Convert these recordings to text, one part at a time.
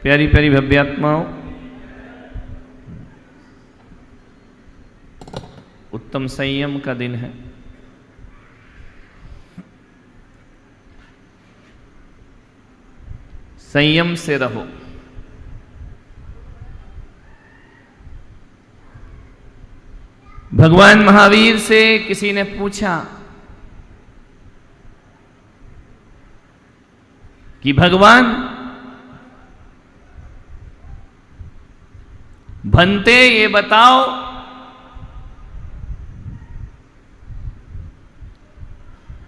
प्यारी प्यारी भव्यात्माओं, उत्तम संयम का दिन है। संयम से रहो। भगवान महावीर से किसी ने पूछा कि भगवान, भंते ये बताओ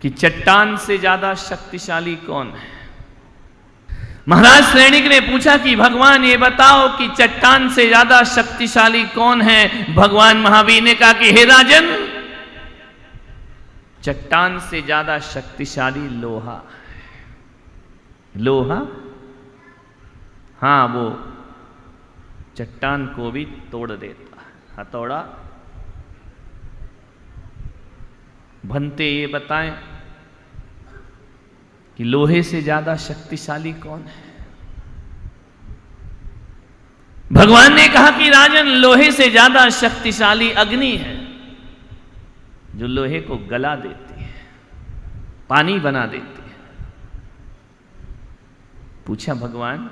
कि चट्टान से ज्यादा शक्तिशाली कौन है। महाराज श्रेणिक ने पूछा कि भगवान ये बताओ कि चट्टान से ज्यादा शक्तिशाली कौन है। भगवान महावीर ने कहा कि हे राजन, चट्टान से ज्यादा शक्तिशाली लोहा है। लोहा, हां, वो चट्टान को भी तोड़ देता है। हथौड़ा। भंते ये बताएं कि लोहे से ज्यादा शक्तिशाली कौन है। भगवान ने कहा कि राजन, लोहे से ज्यादा शक्तिशाली अग्नि है, जो लोहे को गला देती है, पानी बना देती है। पूछा भगवान,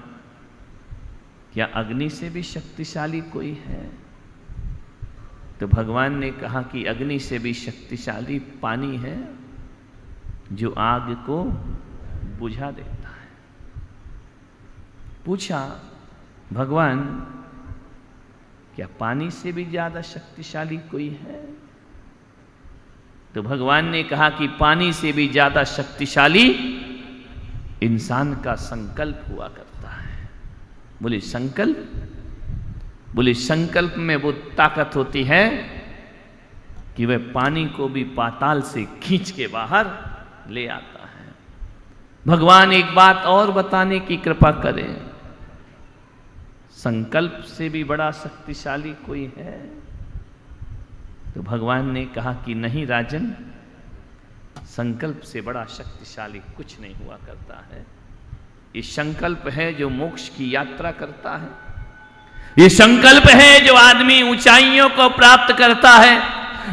क्या अग्नि से भी शक्तिशाली कोई है? तो भगवान ने कहा कि अग्नि से भी शक्तिशाली पानी है, जो आग को बुझा देता है। पूछा भगवान, क्या पानी से भी ज्यादा शक्तिशाली कोई है? तो भगवान ने कहा कि पानी से भी ज्यादा शक्तिशाली इंसान का संकल्प हुआ करता है। बोले संकल्प? बोले संकल्प में वो ताकत होती है कि वह पानी को भी पाताल से खींच के बाहर ले आता है। भगवान एक बात और बताने की कृपा करें, संकल्प से भी बड़ा शक्तिशाली कोई है? तो भगवान ने कहा कि नहीं राजन, संकल्प से बड़ा शक्तिशाली कुछ नहीं हुआ करता है। ये संकल्प है जो मोक्ष की यात्रा करता है। ये संकल्प है जो आदमी ऊंचाइयों को प्राप्त करता है।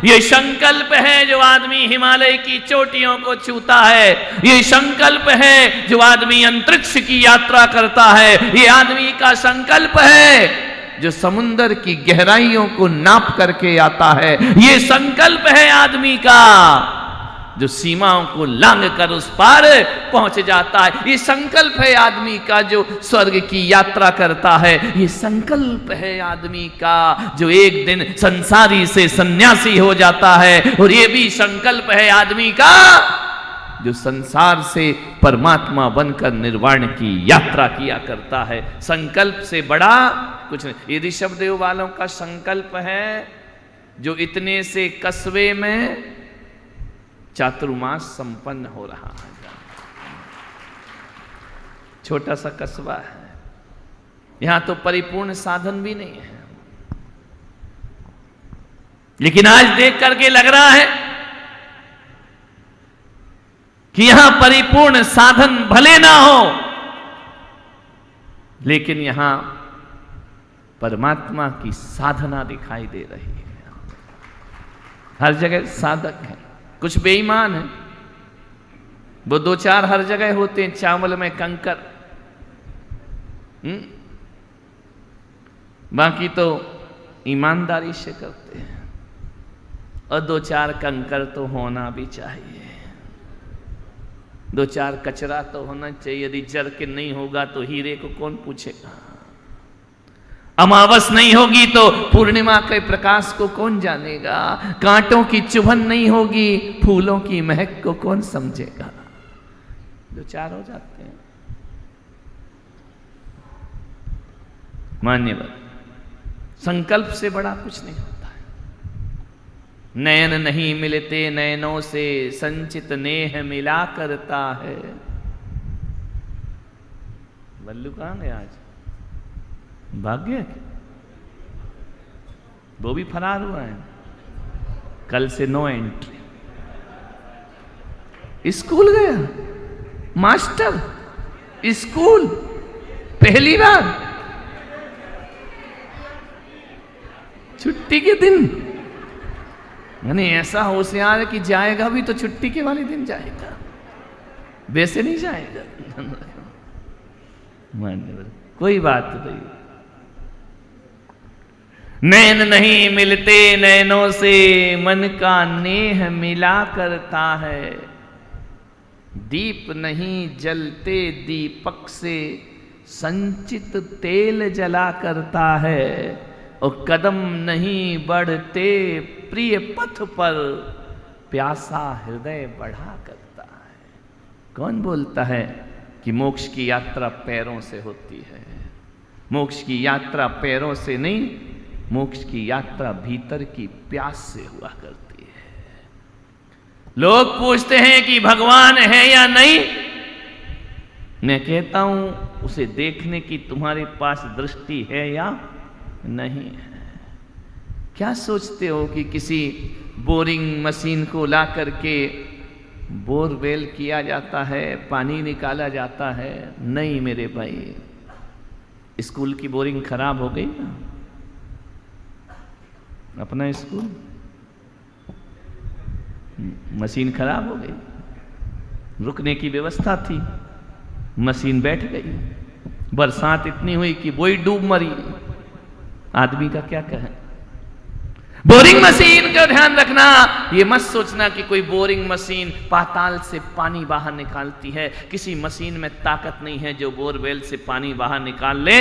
ये संकल्प है जो आदमी हिमालय की चोटियों को छूता है। ये संकल्प है जो आदमी अंतरिक्ष की यात्रा करता है। ये आदमी का संकल्प है जो समुद्र की गहराइयों को नाप करके आता है। ये संकल्प है आदमी का जो सीमाओं को लांघ कर उस पार पहुंच जाता है। ये संकल्प है आदमी का जो स्वर्ग की यात्रा करता है। ये संकल्प है आदमी का जो एक दिन संसारी से सन्यासी हो जाता है। और ये भी संकल्प है आदमी का जो संसार से परमात्मा बनकर निर्वाण की यात्रा किया करता है। संकल्प से बड़ा कुछ नहीं। ये ऋषभदेव वालों का संकल्प है जो इतने से कस्बे में चातुर्मास संपन्न हो रहा है। छोटा सा कस्बा है, यहां तो परिपूर्ण साधन भी नहीं है, लेकिन आज देख करके लग रहा है कि यहां परिपूर्ण साधन भले ना हो, लेकिन यहां परमात्मा की साधना दिखाई दे रही है। हर जगह साधक है, कुछ बेईमान है, वो दो चार हर जगह होते हैं, चावल में कंकर, बाकी तो ईमानदारी से करते हैं। और दो चार कंकर तो होना भी चाहिए, दो चार कचरा तो होना चाहिए। यदि जरके नहीं होगा तो हीरे को कौन पूछेगा? अमावस नहीं होगी तो पूर्णिमा के प्रकाश को कौन जानेगा? कांटों की चुभन नहीं होगी, फूलों की महक को कौन समझेगा? दो चार हो जाते हैं। मान्यवर, संकल्प से बड़ा कुछ नहीं होता है। नयन नहीं मिलते नयनों से, संचित नेह मिला करता है। बल्लू कहां गया आज? भाग गया? वो भी फरार हुआ है। कल से नो एंट्री। स्कूल गया मास्टर, स्कूल पहली बार छुट्टी के दिन, यानी ऐसा होशियार कि जाएगा भी तो छुट्टी के वाले दिन जाएगा, वैसे नहीं जाएगा। कोई बात नहीं। नैन नहीं मिलते नैनों से, मन का नेह मिला करता है। दीप नहीं जलते दीपक से, संचित तेल जला करता है। और कदम नहीं बढ़ते प्रिय पथ पर, प्यासा हृदय बढ़ा करता है। कौन बोलता है कि मोक्ष की यात्रा पैरों से होती है? मोक्ष की यात्रा पैरों से नहीं, मोक्ष की यात्रा भीतर की प्यास से हुआ करती है। लोग पूछते हैं कि भगवान है या नहीं, मैं कहता हूं उसे देखने की तुम्हारे पास दृष्टि है या नहीं है। क्या सोचते हो कि किसी बोरिंग मशीन को ला करके बोरवेल किया जाता है, पानी निकाला जाता है? नहीं मेरे भाई, स्कूल की बोरिंग खराब हो गई ना, अपना स्कूल मशीन खराब हो गई, रुकने की व्यवस्था थी, मशीन बैठ गई, बरसात इतनी हुई कि वही डूब मरी। आदमी का क्या कहें? बोरिंग मशीन का ध्यान रखना, ये मत सोचना कि कोई बोरिंग मशीन पाताल से पानी बाहर निकालती है। किसी मशीन में ताकत नहीं है जो बोरवेल से पानी बाहर निकाल ले।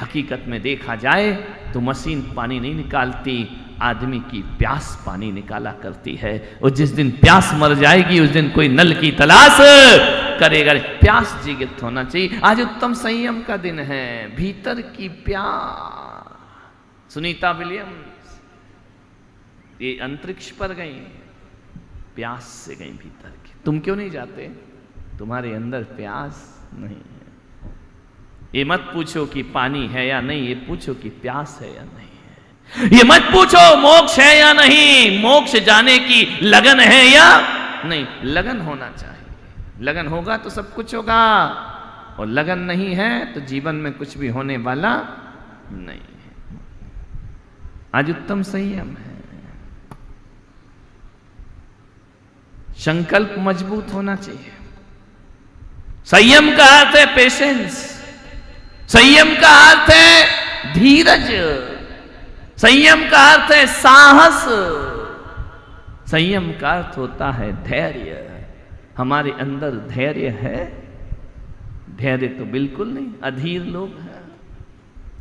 हकीकत में देखा जाए तो मशीन पानी नहीं निकालती, आदमी की प्यास पानी निकाला करती है। और जिस दिन प्यास मर जाएगी उस दिन कोई नल की तलाश करेगा। प्यास जीवित होना चाहिए। आज उत्तम संयम का दिन है। भीतर की प्यास। सुनीता विलियम्स ये अंतरिक्ष पर गई, प्यास से गई भीतर की। तुम क्यों नहीं जाते? तुम्हारे अंदर प्यास नहीं है। ये मत पूछो कि पानी है या नहीं, ये पूछो कि प्यास है या नहीं है। ये मत पूछो मोक्ष है या नहीं, मोक्ष जाने की लगन है या नहीं। लगन होना चाहिए। लगन होगा तो सब कुछ होगा, और लगन नहीं है तो जीवन में कुछ भी होने वाला नहीं है। आज उत्तम संयम है। संकल्प मजबूत होना चाहिए। संयम का अर्थ है पेशेंस, संयम का अर्थ है धीरज, संयम का अर्थ है साहस, संयम का अर्थ होता है धैर्य। हमारे अंदर धैर्य है? धैर्य तो बिल्कुल नहीं, अधीर लोग हैं।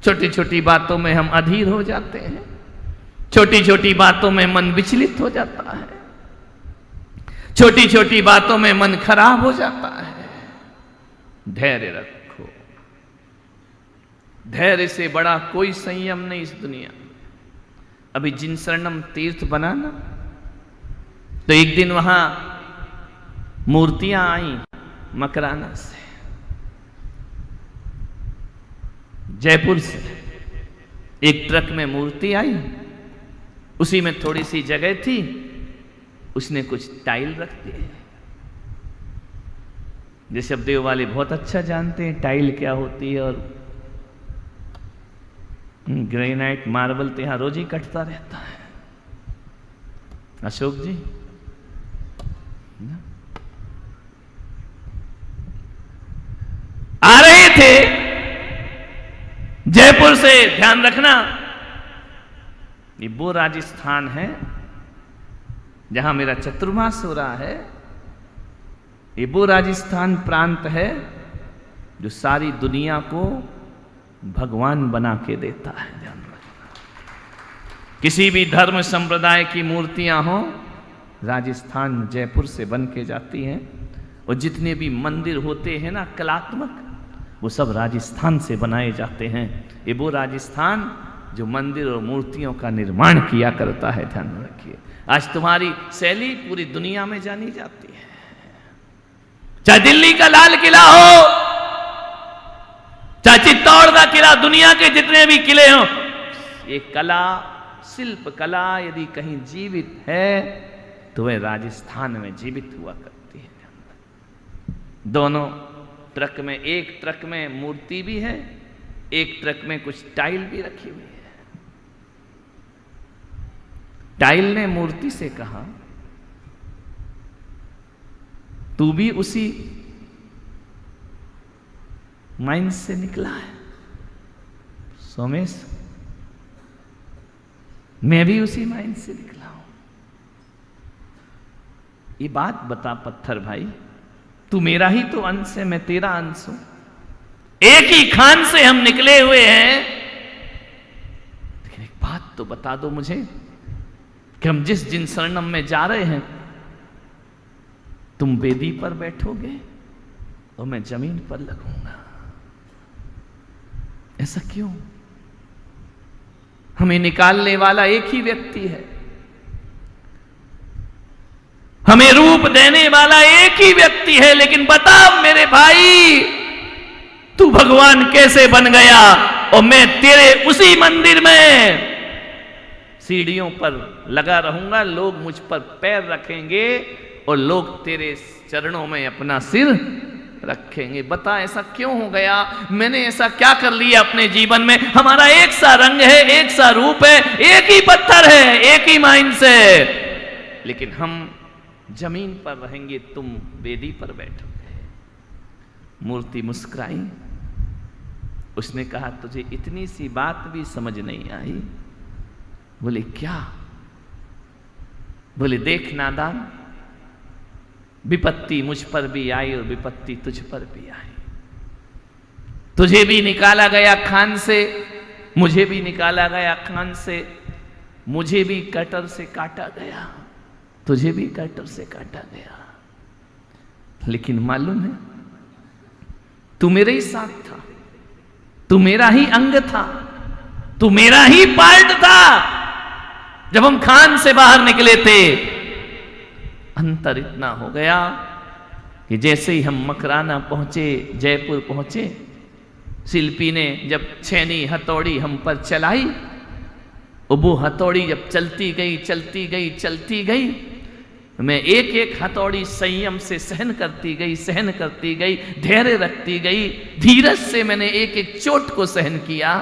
छोटी छोटी बातों में हम अधीर हो जाते हैं, छोटी छोटी बातों में मन विचलित हो जाता है, छोटी छोटी बातों में मन खराब हो जाता है। धैर्य रखो। धैर्य से बड़ा कोई संयम नहीं इस दुनिया में। अभी जिन शरणम तीर्थ बना ना, तो एक दिन वहां मूर्तियां आई मकराना से, जयपुर से एक ट्रक में मूर्ति आई। उसी में थोड़ी सी जगह थी, उसने कुछ टाइल रख दिए। जैसे अब देव वाले बहुत अच्छा जानते हैं टाइल क्या होती है, और ग्रेनाइट मार्बल तो यहां रोज ही कटता रहता है। अशोक जी आ रहे थे जयपुर से, ध्यान रखना ये वो राजस्थान है जहां मेरा चतुर्मास हो रहा है। ये वो राजस्थान प्रांत है जो सारी दुनिया को भगवान बना के देता है। ध्यान रखना, किसी भी धर्म संप्रदाय की मूर्तियां हो, राजस्थान जयपुर से बन के जाती हैं। और जितने भी मंदिर होते हैं ना कलात्मक, वो सब राजस्थान से बनाए जाते हैं। ये वो राजस्थान जो मंदिर और मूर्तियों का निर्माण किया करता है। ध्यान रखिए, आज तुम्हारी शैली पूरी दुनिया में जानी जाती है। चाहे दिल्ली का लाल किला हो, चाहे चित्तौड़ का किला, दुनिया के जितने भी किले हों, ये कला, शिल्प कला यदि कहीं जीवित है तो वह राजस्थान में जीवित हुआ करती है। दोनों ट्रक में, एक ट्रक में मूर्ति भी है, एक ट्रक में कुछ टाइल भी रखी हुई है। टाइल ने मूर्ति से कहा, तू भी उसी माइंस से निकला है सोमेश? मैं भी उसी माइंस से निकला हूं। ये बात बता पत्थर भाई, तू मेरा ही तो अंश है, मैं तेरा अंश हूं, एक ही खान से हम निकले हुए हैं। लेकिन एक बात तो बता दो मुझे कि हम जिस जिन शरणम में जा रहे हैं, तुम वेदी पर बैठोगे और मैं जमीन पर लगूंगा। ऐसा क्यों? हमें निकालने वाला एक ही व्यक्ति है, हमें रूप देने वाला एक ही व्यक्ति है, लेकिन बता मेरे भाई, तू भगवान कैसे बन गया और मैं तेरे उसी मंदिर में सीढ़ियों पर लगा रहूंगा, लोग मुझ पर पैर रखेंगे और लोग तेरे चरणों में अपना सिर रखेंगे। बता ऐसा क्यों हो गया? मैंने ऐसा क्या कर लिया अपने जीवन में? हमारा एक सा रंग है, एक सा रूप है, एक ही पत्थर है, एक ही माइंड से, लेकिन हम जमीन पर रहेंगे, तुम वेदी पर बैठोगे। मूर्ति मुस्कुराई, उसने कहा तुझे इतनी सी बात भी समझ नहीं आई? बोले क्या? बोले देख नादान, विपत्ति मुझ पर भी आई और विपत्ति तुझ पर भी आई। तुझे भी निकाला गया खान से, मुझे भी निकाला गया खान से, मुझे भी कटर से काटा गया, तुझे भी कटर से काटा गया। लेकिन मालूम है, तू मेरे ही साथ था, तू मेरा ही अंग था, तू मेरा ही पार्ट था। जब हम खान से बाहर निकले थे, अंतर इतना हो गया कि जैसे ही हम मकराना पहुंचे, जयपुर पहुंचे, शिल्पी ने जब छेनी हथौड़ी हम पर चलाई, वो हथौड़ी जब चलती गई चलती गई चलती गई, मैं एक एक हथौड़ी संयम से सहन करती गई, सहन करती गई, धैर्य रखती गई, धीरज से मैंने एक एक चोट को सहन किया।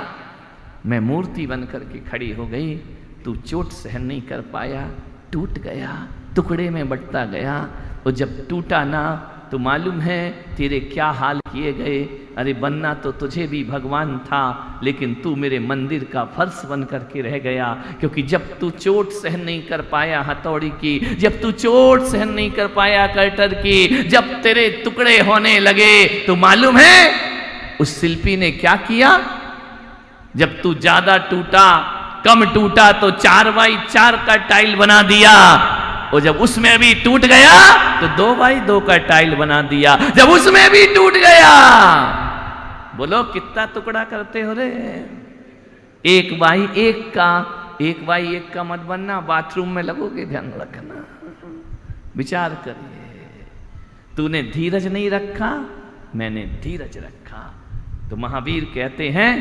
मैं मूर्ति बन करके खड़ी हो गई। तू चोट सहन नहीं कर पाया, टूट गया, टुकड़े में बंटता गया। और जब टूटा ना तो मालूम है तेरे क्या हाल किए गए। अरे बनना तो तुझे भी भगवान था, लेकिन तू मेरे मंदिर का फर्श बन करके रह गया। क्योंकि जब तू चोट सहन नहीं कर पाया हथौड़ी की, जब तू चोट सहन नहीं कर पाया कटर की, जब तेरे टुकड़े होने लगे, तो मालूम है उस शिल्पी ने क्या किया? जब तू ज्यादा टूटा, कम टूटा, तो 4x4 का टाइल बना दिया। और जब उसमें भी टूट गया तो 2x2 का टाइल बना दिया। जब उसमें भी टूट गया, बोलो कितना टुकड़ा करते हो रे? 1x1 का, 1x1 का मत बनना, बाथरूम में लगोगे, ध्यान रखना। विचार करिए, तूने धीरज नहीं रखा, मैंने धीरज रखा। तो महावीर कहते हैं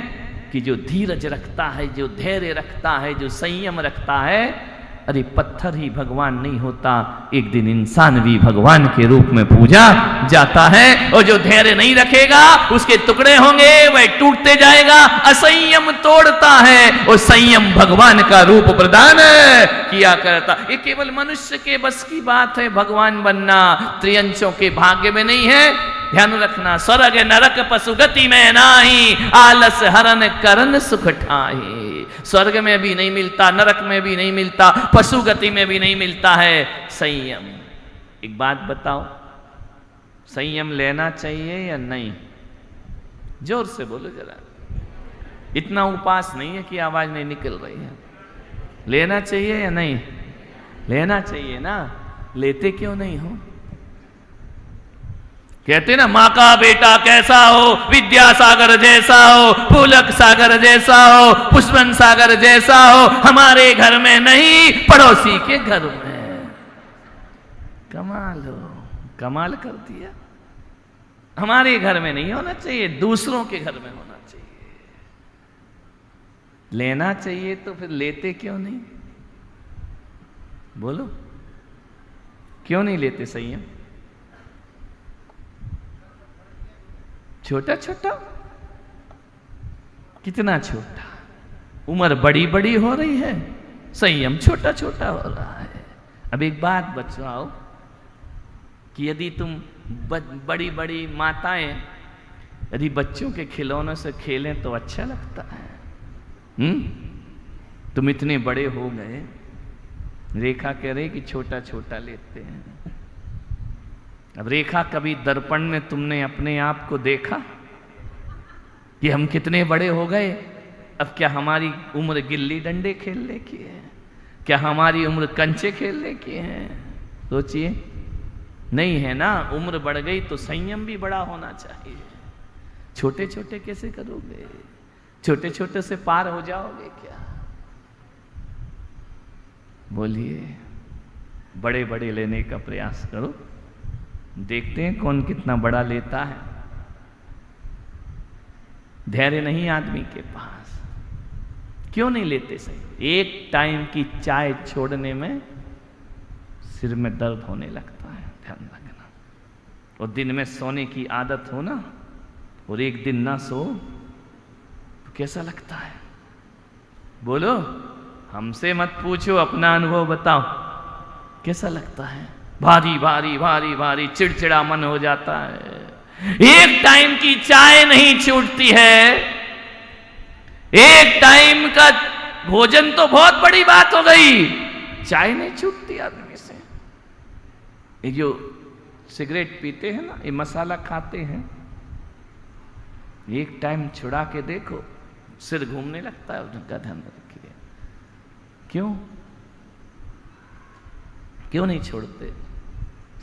कि जो धीरज रखता है, जो धैर्य रखता है, जो संयम रखता है, अरे पत्थर ही भगवान नहीं होता, एक दिन इंसान भी भगवान के रूप में पूजा जाता है। और जो धैर्य नहीं रखेगा उसके टुकड़े होंगे, वह टूटते जाएगा। असंयम तोड़ता है और संयम भगवान का रूप प्रदान किया करता। ये केवल मनुष्य के बस की बात है भगवान बनना, त्रियंचों के भाग्य में नहीं है। ध्यान रखना, स्वर्ग नरक पशुगति में नाही, आलस हरन करन सुख ठाही। स्वर्ग में भी नहीं मिलता, नरक में भी नहीं मिलता, पशु गति में भी नहीं मिलता है संयम। एक बात बताओ, संयम लेना चाहिए या नहीं? जोर से बोलो जरा, इतना उपास नहीं है कि आवाज नहीं निकल रही है। लेना चाहिए या नहीं? लेना चाहिए ना। लेते क्यों नहीं हो? कहते ना, माँ का बेटा कैसा हो, विद्यासागर जैसा हो, फूलक सागर जैसा हो, पुष्पन सागर जैसा हो, हमारे घर में नहीं, पड़ोसी के घर में। कमाल हो, कमाल कर दिया। हमारे घर में नहीं होना चाहिए, दूसरों के घर में होना चाहिए। लेना चाहिए तो फिर लेते क्यों नहीं? बोलो, क्यों नहीं लेते संयम? छोटा छोटा, कितना छोटा। उम्र बड़ी बड़ी हो रही है, संयम छोटा छोटा हो रहा है। अब एक बात बतलाओ कि यदि तुम बड़ी बड़ी माताएं यदि बच्चों के खिलौनों से खेलें तो अच्छा लगता है। तुम इतने बड़े हो गए, रेखा कह रही कि छोटा छोटा लेते हैं। अब रेखा, कभी दर्पण में तुमने अपने आप को देखा कि हम कितने बड़े हो गए? अब क्या हमारी उम्र गिल्ली डंडे खेलने की है? क्या हमारी उम्र कंचे खेलने की है? सोचिए, नहीं है ना। उम्र बढ़ गई तो संयम भी बड़ा होना चाहिए। छोटे छोटे कैसे करोगे? छोटे छोटे से पार हो जाओगे क्या? बोलिए, बड़े बड़े लेने का प्रयास करो, देखते हैं कौन कितना बड़ा लेता है। धैर्य नहीं आदमी के पास, क्यों नहीं लेते सही? एक टाइम की चाय छोड़ने में सिर में दर्द होने लगता है, ध्यान रखना। और दिन में सोने की आदत हो ना, और एक दिन ना सो तो कैसा लगता है? बोलो, हमसे मत पूछो, अपना अनुभव बताओ, कैसा लगता है? भारी भारी भारी भारी, चिड़चिड़ा मन हो जाता है। एक टाइम की चाय नहीं छूटती है, एक टाइम का भोजन तो बहुत बड़ी बात हो गई, चाय नहीं छूटती आदमी से। ये जो सिगरेट पीते हैं ना, ये मसाला खाते हैं, एक टाइम छुड़ा के देखो, सिर घूमने लगता है। उनका ध्यान रखिए। क्यों क्यों नहीं छोड़ते?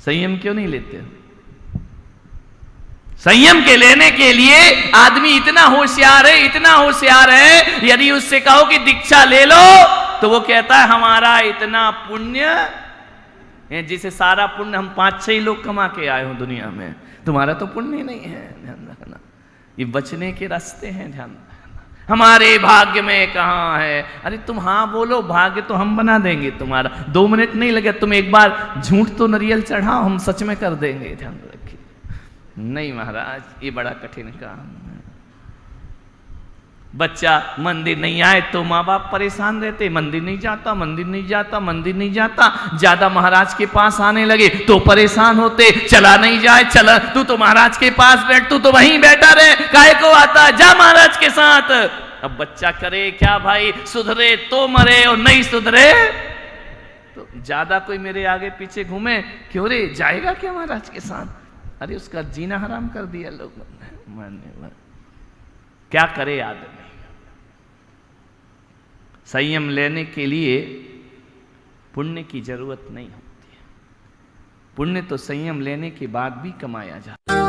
संयम क्यों नहीं लेते? संयम के लेने के लिए आदमी इतना होशियार है, इतना होशियार है, यदि उससे कहो कि दीक्षा ले लो तो वो कहता है हमारा इतना पुण्य, जिसे सारा पुण्य हम 5-6 लोग कमा के आए हो दुनिया में, तुम्हारा तो पुण्य नहीं है। ध्यान रखना, ये बचने के रास्ते हैं, ध्यान रखना। हमारे भाग्य में कहाँ है? अरे तुम हाँ बोलो, भाग्य तो हम बना देंगे तुम्हारा। 2 मिनट नहीं लगे, तुम एक बार झूठ तो नरियल चढ़ाओ, हम सच में कर देंगे। ध्यान रखिए। नहीं महाराज, ये बड़ा कठिन काम है। बच्चा मंदिर नहीं आए तो माँ बाप परेशान रहते, मंदिर नहीं जाता, मंदिर नहीं जाता, मंदिर नहीं जाता। ज्यादा महाराज के पास आने लगे तो परेशान होते, चला नहीं जाए, चला तू तो महाराज के पास बैठ, तू तो वहीं बैठा रहे, काहे को आता, जा महाराज के साथ। अब बच्चा करे क्या भाई? सुधरे तो मरे, और नहीं सुधरे तो ज्यादा कोई मेरे आगे पीछे घूमे, क्यों रे, जाएगा क्या महाराज के साथ? अरे उसका जीना हराम कर दिया लोगों ने। क्या करे आदमी? संयम लेने के लिए पुण्य की जरूरत नहीं होती है। पुण्य तो संयम लेने के बाद भी कमाया जाता है।